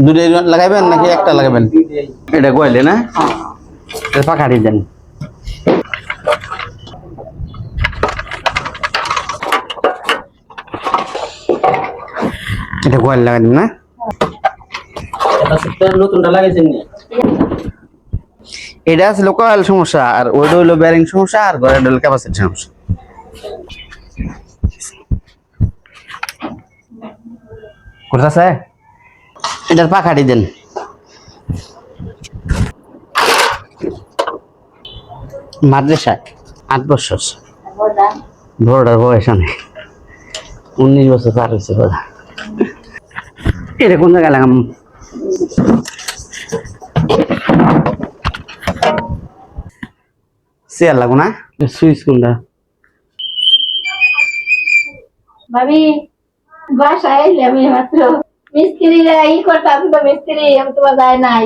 দুটোই লাগাবেন নাকি একটা লাগাবেন? এটা কইলে না, এটা পাকাড়ি দেন। এটা কয়েল লাগাবেন না? নতুনটা লাগাইছেন নি? এটা আছে কয়েল সমস্যা, আর ওইটা হইলো বেয়ারিং সমস্যা, আর ঘরে হইলো ক্যাপাসিটি সমস্যা। কোথাছে এটার পাখাটি দেন। মাদ্রাসায় 8 বছর, বড়টার বয়স অনেক, 19 বছর পার হয়েছে বোধ। এটা কোন জায়গায় লাগাম? চেয়ার লাগো না? সুইচ কোনটা? ভাবি বাসায় এলে আমি মাত্র মিস্ত্রিরা ই করতে আসতো, মিস্ত্রি আমি তোমার যায় নাই।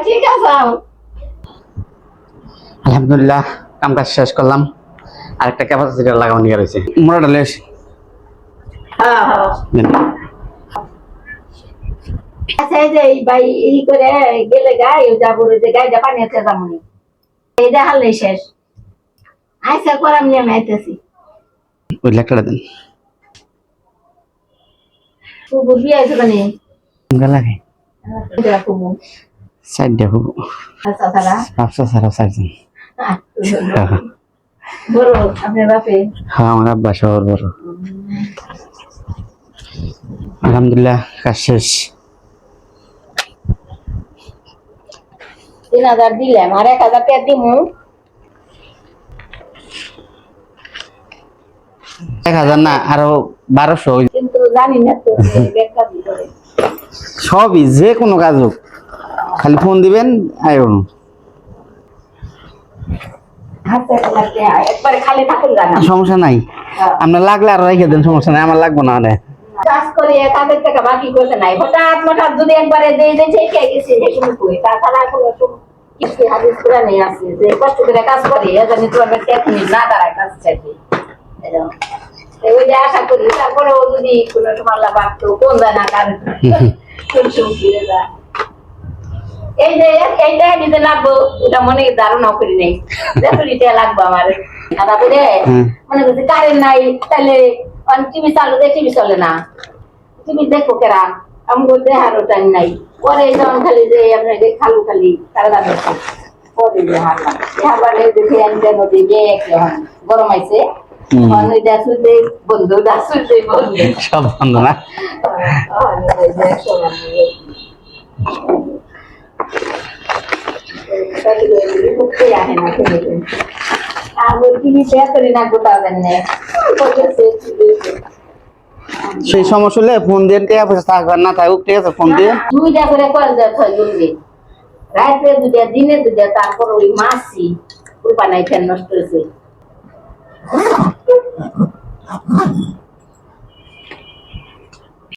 ঠিক আছে, আলহামদুলিল্লাহ কাম কাজ শেষ করলাম। আরেকটা ক্যাপাসিটর লাগানো নিয়ে রয়েছে, মোড়াটা লেস। আচ্ছা এই যে ভাই ই করে গেলে গায়ে যাবো, যে গায়ে পানি আছে তেমনি এইটা হারলে শেষ। আচ্ছা করাম নিয়ে আমি আইতেছি। ওই লেখাটা দেন। বুঝবি আইসো কানে লাগে সাইড দেখো, আচ্ছা সারা ব্যবসা সারা সাইজন। বড় আপনার বাপে? হ্যাঁ, আমার আব্বা শহর বড়। আলহামদুলিল্লাহ কাজ শেষ। 3000 দিলাম, আর 1000 টাকা দিমু। 1000 না, আরো 1200। কিন্তু জানি না তো বেকার করে সবই যে কোনো কাজ হোক, খালি ফোন দিবেন আইন। হাতে লাগতে একবারে খালি থাকুন জানা সমস্যা নাই, আপনার লাগলে আর রেখে দেন, সমস্যা নাই, আমার লাগবো না। কাজ করে কাজের টাকা বাকি করতে নাই, হঠাৎ হঠাৎ যদি একবারে দিয়ে দিয়ে চেয়ে গেছে যে শুরু করে, তাছাড়া কোনো কিছু হাদিস কোরআনে আছে যে কষ্ট করে কাজ করে জানি তোমার টেকনিক না দাঁড়ায় কাজ চাইবে। ওই যে আশা করি তারপরেও যদি কোনো তোমার বাড়তো কোন জানা কার এই যে এইটা দিতে লাগবো, ওটা মনে ধারণাও করি নেই যতটা লাগবো আমার। তারপরে মনে করছি কারেন্ট নাই, তাহলে টিভি চালু দেয়, টিভি চলে না, টিভি দেখো কেরা আমি বলতে হারো টাইম নাই। পরে যখন খালি যে আপনার খালু খালি তারা দেখো পরে যে হারলাম হারবারে দেখে নদী গরম আইছে বন্ধু সব বন্ধ না। সেই সমস্যা হলে ফোন দিয়ে থাকবে না, থাকুক, ঠিক আছে, ফোন দিয়ে 2টা করে কল দেয় রাত্রে 2টা দিনে 2টা, তারপর ওই মাসি রূপা নাই নষ্ট হয়েছে।